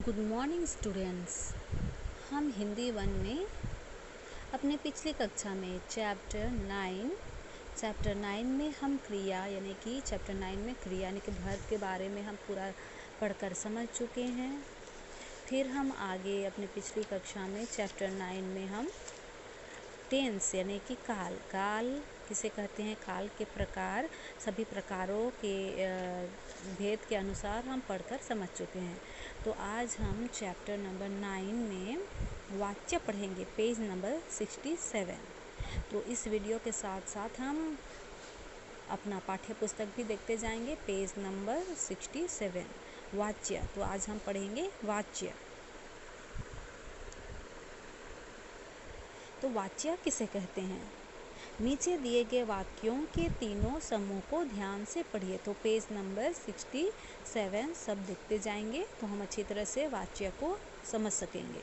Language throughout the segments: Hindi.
Good morning students. हम हिंदी 1 में अपने पिछली कक्षा में चैप्टर 9 में हम क्रिया यानी कि चैप्टर 9 में क्रिया यानी कि वर्ब के बारे में हम पूरा पढ़कर समझ चुके हैं। फिर हम आगे अपनी पिछली कक्षा में चैप्टर 9 में हम टेंस यानी कि काल किसे कहते हैं, काल के प्रकार, सभी प्रकारों के भेद के अनुसार हम पढ़कर समझ चुके हैं। तो आज हम चैप्टर नंबर 9 में वाक्य पढ़ेंगे, पेज नंबर 67। तो इस वीडियो के साथ साथ हम अपना पाठ्य पुस्तक भी देखते जाएंगे, पेज नंबर 67 वाक्य। तो आज हम पढ़ेंगे वाक्य। तो वाक्य किसे कहते हैं? नीचे दिए गए वाक्यों के तीनों समूह को ध्यान से पढ़िए। तो पेज नंबर 67 सब देखते जाएंगे तो हम अच्छी तरह से वाक्य को समझ सकेंगे।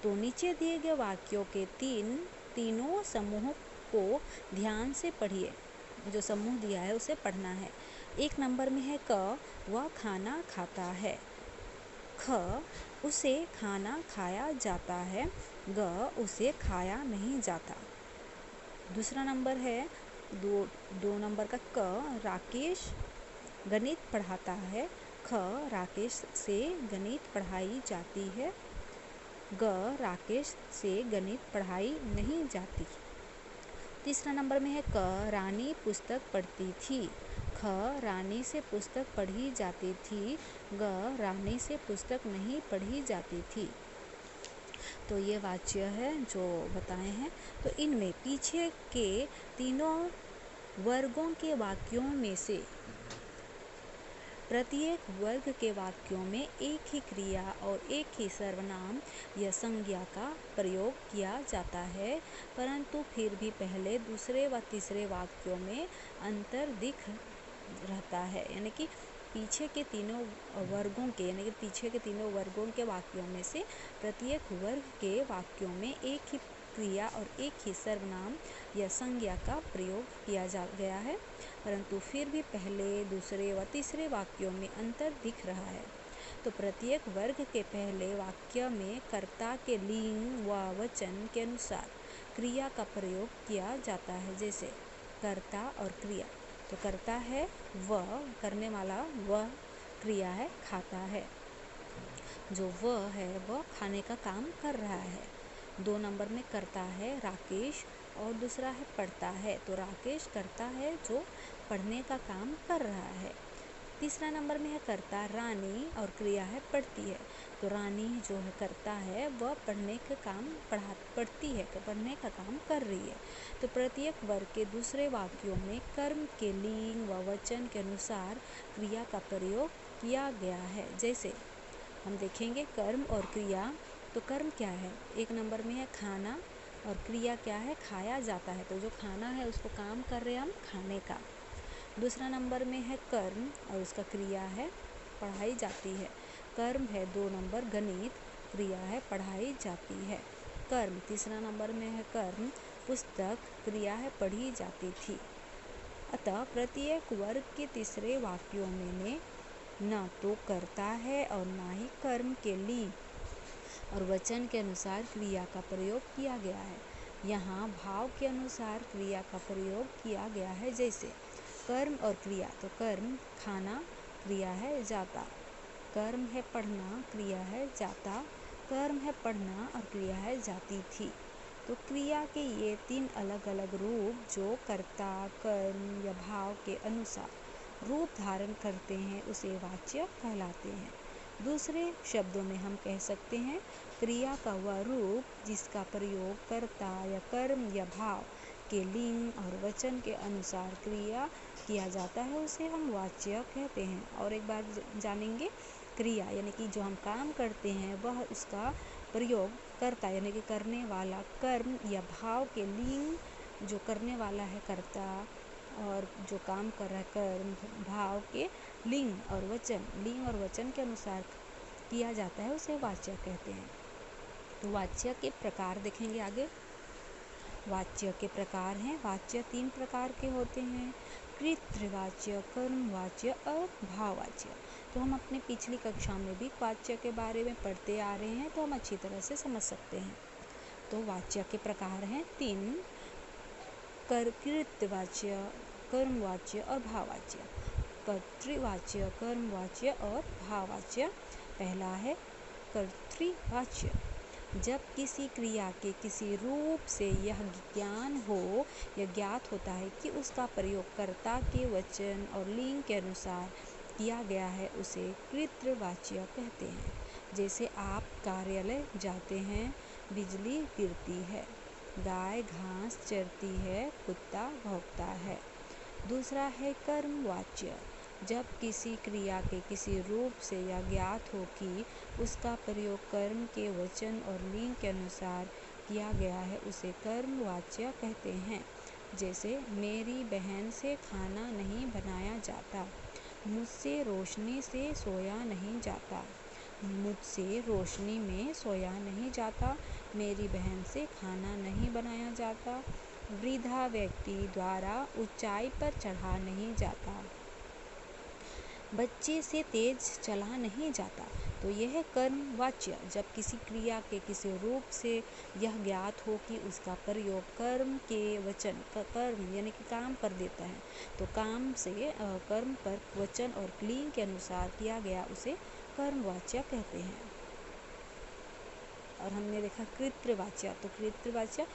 तो नीचे दिए गए वाक्यों के तीनों समूहों को ध्यान से पढ़िए। जो समूह दिया है उसे पढ़ना है। 1 नंबर में है क, वह खाना खाता है। ख, उसे खाना खाया जाता है। ग, उसे खाया नहीं जाता। दूसरा नंबर है दो नंबर का क, राकेश गणित पढ़ाता है। ख, राकेश से गणित पढ़ाई जाती है। ग, राकेश से गणित पढ़ाई नहीं जाती। तीसरा नंबर में है क, रानी पुस्तक पढ़ती थी। ख, रानी से पुस्तक पढ़ी जाती थी। ग, रानी से पुस्तक नहीं पढ़ी जाती थी। तो ये वाक्य है जो बताए हैं। तो इनमें पीछे के तीनों वर्गों के वाक्यों में से प्रत्येक वर्ग के वाक्यों में एक ही क्रिया और एक ही सर्वनाम या संज्ञा का प्रयोग किया जाता है, परंतु फिर भी पहले, दूसरे व तीसरे वाक्यों में अंतर दिख रहता है। यानी कि पीछे के तीनों वर्गों के वाक्यों में से प्रत्येक वर्ग के वाक्यों में एक ही क्रिया और एक ही सर्वनाम या संज्ञा का प्रयोग किया गया है, परंतु फिर भी पहले, दूसरे व तीसरे वाक्यों में अंतर दिख रहा है। तो प्रत्येक वर्ग के पहले वाक्य में कर्ता के लिंग व वचन के अनुसार क्रिया का प्रयोग किया जाता है, जैसे कर्ता और क्रिया। तो कर्ता है वह, करने वाला वह, क्रिया है खाता है। जो वह है वह खाने का काम कर रहा है। 2 नंबर में करता है राकेश और दूसरा है पढ़ता है। तो राकेश करता है जो पढ़ने का काम कर रहा है। तीसरा नंबर में है कर्ता रानी और क्रिया है पढ़ती है। तो रानी जो है करता है वह पढ़ने का काम पढ़ती है, पढ़ने का काम कर रही है। तो प्रत्येक वर्ग के दूसरे वाक्यों में कर्म के लिंग व वचन के अनुसार क्रिया का प्रयोग किया गया है। जैसे हम देखेंगे कर्म और क्रिया। तो कर्म क्या है? 1 नंबर में है खाना और क्रिया क्या है? खाया जाता है। तो जो खाना है उसको काम कर रहे हैं हम खाने का। दूसरा नंबर में है कर्म और उसका क्रिया है पढ़ाई जाती है। कर्म है 2 नंबर गणित, क्रिया है पढ़ाई जाती है। कर्म तीसरा नंबर में है कर्म पुस्तक, क्रिया है पढ़ी जाती थी। अतः प्रत्येक वर्ग के तीसरे वाक्यों में न तो करता है और न ही कर्म के लिंग और वचन के अनुसार क्रिया का प्रयोग किया गया है। यहाँ भाव के अनुसार क्रिया का प्रयोग किया गया है, जैसे कर्म और क्रिया। तो कर्म खाना, क्रिया है जाता। कर्म है पढ़ना, क्रिया है जाता। कर्म है पढ़ना और क्रिया है जाती थी। तो क्रिया के ये 3 अलग अलग रूप जो कर्ता, कर्म या भाव के अनुसार रूप धारण करते हैं उसे वाच्य कहलाते हैं। दूसरे शब्दों में हम कह सकते हैं क्रिया का वह रूप जिसका प्रयोग कर्ता या कर्म या भाव के लिंग और वचन के अनुसार क्रिया किया जाता है उसे हम वाच्य कहते हैं। और एक बार जानेंगे, क्रिया यानी कि जो हम काम करते हैं वह उसका प्रयोग करता यानी कि करने वाला कर्म या भाव के लिंग, जो करने वाला है कर्ता और जो काम कर रहा है कर्म, भाव के लिंग और वचन के अनुसार किया जाता है उसे वाच्य कहते हैं। तो वाच्य के प्रकार देखेंगे आगे। वाच्य के प्रकार हैं। वाच्य 3 प्रकार के होते हैं। कृतवाच्य, कर्मवाच्य और भाववाच्य। तो हम अपने पिछली कक्षा में भी वाच्य के बारे में पढ़ते आ रहे हैं, तो हम अच्छी तरह से समझ सकते हैं। तो वाच्य के प्रकार हैं 3, कृतवाच्य, कर्मवाच्य और भाववाच्य। कर्तृवाच्य, कर्मवाच्य और भाववाच्य। पहला है कर्तृवाच्य। जब किसी क्रिया के किसी रूप से यह ज्ञान हो या ज्ञात होता है कि उसका प्रयोग कर्ता के वचन और लिंग के अनुसार किया गया है, उसे कृतवाच्य कहते हैं। जैसे आप कार्यालय जाते हैं, बिजली गिरती है, गाय घास चरती है, कुत्ता भौंकता है। दूसरा है कर्मवाच्य। जब किसी क्रिया के किसी रूप से यह ज्ञात हो कि उसका प्रयोग कर्म के वचन और लिंग के अनुसार किया गया है, उसे कर्मवाच्य कहते हैं। जैसे मेरी बहन से खाना नहीं बनाया जाता, मुझसे रोशनी से सोया नहीं जाता, मुझसे रोशनी में सोया नहीं जाता, मेरी बहन से खाना नहीं बनाया जाता, वृद्धा व्यक्ति द्वारा ऊंचाई पर चढ़ा नहीं जाता, बच्चे से तेज चला नहीं जाता। तो यह है कर्मवाच्य। जब किसी क्रिया के किसी रूप से यह ज्ञात हो कि उसका प्रयोग कर्म के वचन, कर्म यानी कि काम पर देता है, तो काम से कर्म पर वचन और लिंग के अनुसार किया गया, उसे कर्मवाच्य कहते हैं। और हमने देखा कृतवाच्य। तो कृतवाच्य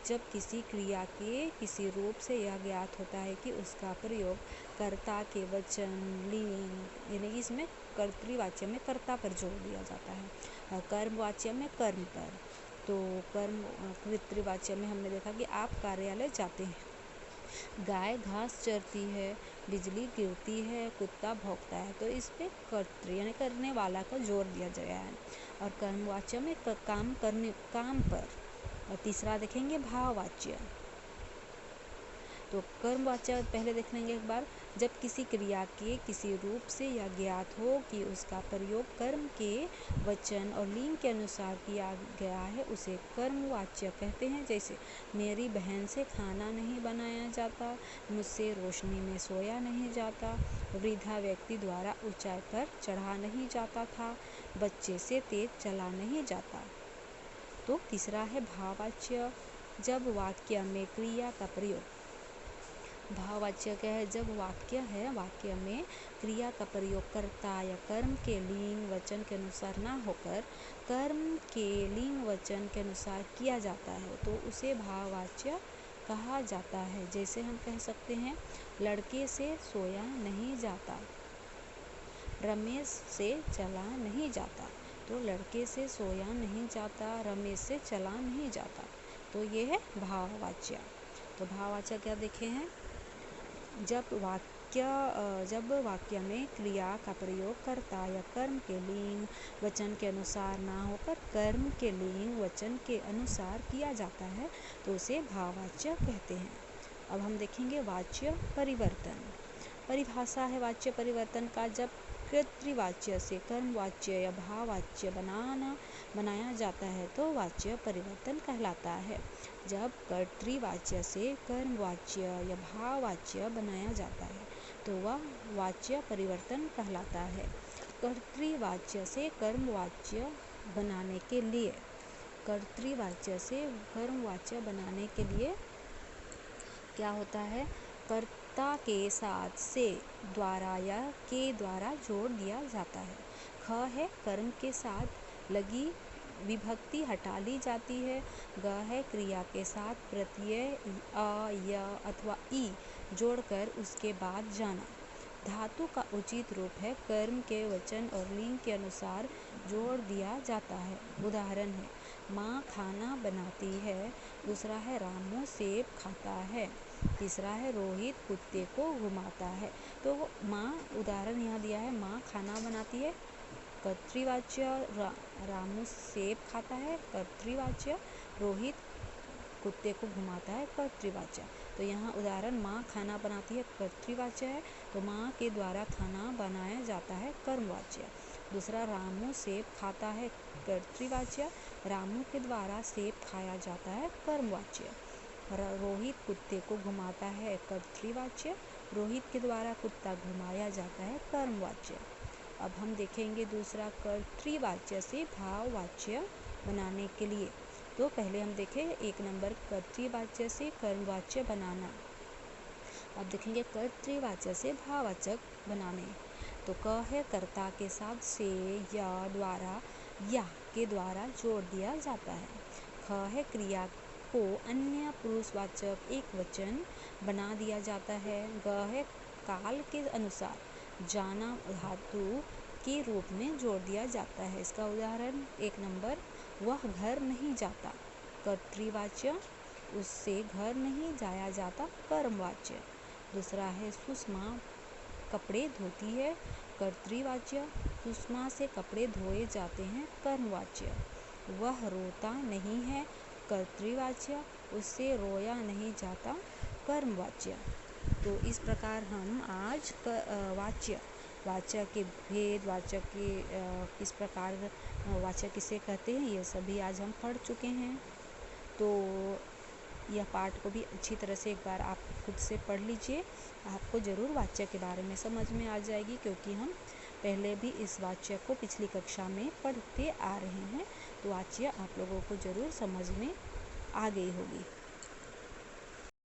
जब किसी क्रिया के किसी रूप से यह ज्ञात होता है कि उसका प्रयोग कर्ता के वचन, लिंग, यानी कि इसमें कर्तृवाच्य में कर्ता पर जोर दिया जाता है और कर्मवाच्य में कर्म पर। तो कृतवाच्य में हमने देखा कि आप कार्यालय जाते हैं, गाय घास चरती है, बिजली गिरती है, कुत्ता भौंकता है। तो इस पे कर्तृ यानी करने वाला का जोर दिया गया है। और कर्मवाच्य में काम पर। और तीसरा देखेंगे भाववाच्य। तो कर्मवाच्य पहले देख लेंगे एक बार। जब किसी क्रिया के किसी रूप से यह ज्ञात हो कि उसका प्रयोग कर्म के वचन और लिंग के अनुसार किया गया है, उसे कर्मवाच्य कहते हैं। जैसे मेरी बहन से खाना नहीं बनाया जाता, मुझसे रोशनी में सोया नहीं जाता, वृद्धा व्यक्ति द्वारा ऊंचाई पर चढ़ा नहीं जाता था, बच्चे से तेज चला नहीं जाता। तो तीसरा है भाववाच्य। जब वाक्य में क्रिया का प्रयोग, भाववाच्य क्या है? जब वाक्य में क्रिया का प्रयोग कर्ता या कर्म के लिंग वचन के अनुसार ना होकर कर्म के लिंग वचन के अनुसार किया जाता है, तो उसे भाववाच्य कहा जाता है। जैसे हम कह सकते हैं, लड़के से सोया नहीं जाता, रमेश से चला नहीं जाता। तो लड़के से सोया नहीं जाता, रमेश से चला नहीं जाता। तो ये है भाववाच्य। तो भाववाच्य क्या देखे हैं? जब वाक्य में क्रिया का प्रयोग कर्ता या कर्म के लिंग वचन के अनुसार ना होकर कर्म के लिंग वचन के अनुसार किया जाता है, तो उसे भाववाच्य कहते हैं। अब हम देखेंगे वाच्य परिवर्तन। परिभाषा है वाच्य परिवर्तन का। जब कर्तृवाच्य से कर्मवाच्य या भाववाच्य बनाया जाता है, तो वाच्य परिवर्तन कहलाता है। जब कर्तृवाच्य से कर्मवाच्य या भाववाच्य बनाया जाता है, तो वह वाच्य परिवर्तन कहलाता है। कर्तृवाच्य से कर्मवाच्य बनाने के लिए, कर्तृवाच्य से कर्मवाच्य बनाने के लिए क्या होता है? कर्ता के साथ से, द्वारा या के द्वारा जोड़ दिया जाता है। ख है कर्म के साथ लगी विभक्ति हटा ली जाती है। ग है क्रिया के साथ प्रत्यय अ, य अथवा ई जोड़कर उसके बाद जाना। धातु का उचित रूप है कर्म के वचन और लिंग के अनुसार जोड़ दिया जाता है। उदाहरण है, माँ खाना बनाती है। दूसरा है, रामू सेब खाता है। तीसरा है, रोहित कुत्ते को घुमाता है। तो माँ, उदाहरण यहाँ दिया है, माँ खाना बनाती है, कर्तृवाच्य। रामू सेब खाता है, कर्तृवाच्य। रोहित कुत्ते को घुमाता है, कर्तृवाच्य। तो यहाँ उदाहरण, माँ खाना बनाती है कर्तृवाच्य है, तो माँ के द्वारा खाना बनाया जाता है कर्मवाच्य। दूसरा, रामू सेब खाता है, कर्तृवाच्य। रामू के द्वारा सेब खाया जाता है कर्मवाच्य। रोहित कुत्ते को घुमाता है, कर्तृवाच्य। पुरोहित के द्वारा कुत्ता घुमाया जाता है, कर्मवाच्य। अब हम देखेंगे दूसरा कर्तृवाच्य से भाववाच्य बनाने के लिए। तो पहले हम देखें 1 नंबर कर्तृवाच्य से कर्मवाच्य बनाना। अब देखेंगे कर्तृवाच्य से भाववाचक बनाने। तो क है कर्ता के साथ से, या द्वारा, या के द्वारा जोड़ दिया जाता है। ख है क्रिया को अन्य पुरुषवाचक एक वचन बना दिया जाता है। ग है काल के अनुसार जाना धातु के रूप में जोड़ दिया जाता है। इसका उदाहरण 1 नंबर, वह घर नहीं जाता, कर्तृवाच्य, उससे घर नहीं जाया जाता, कर्मवाच्य। दूसरा है सुषमा कपड़े धोती है, कर्तृवाच्य, सुषमा से कपड़े धोए जाते हैं, कर्मवाच्य। वह रोता नहीं है, कर्तृवाच्य, उससे रोया नहीं जाता, कर्मवाच्य। तो इस प्रकार हम आज वाच्य के भेद, वाच्य के किस प्रकार वाच्य किसे कहते हैं, ये सभी आज हम पढ़ चुके हैं। तो यह पाठ को भी अच्छी तरह से एक बार आप खुद से पढ़ लीजिए, आपको ज़रूर वाच्य के बारे में समझ में आ जाएगी, क्योंकि हम पहले भी इस वाच्य को पिछली कक्षा में पढ़ते आ रहे हैं। तो वाच्य आप लोगों को ज़रूर समझ में आ गई होगी।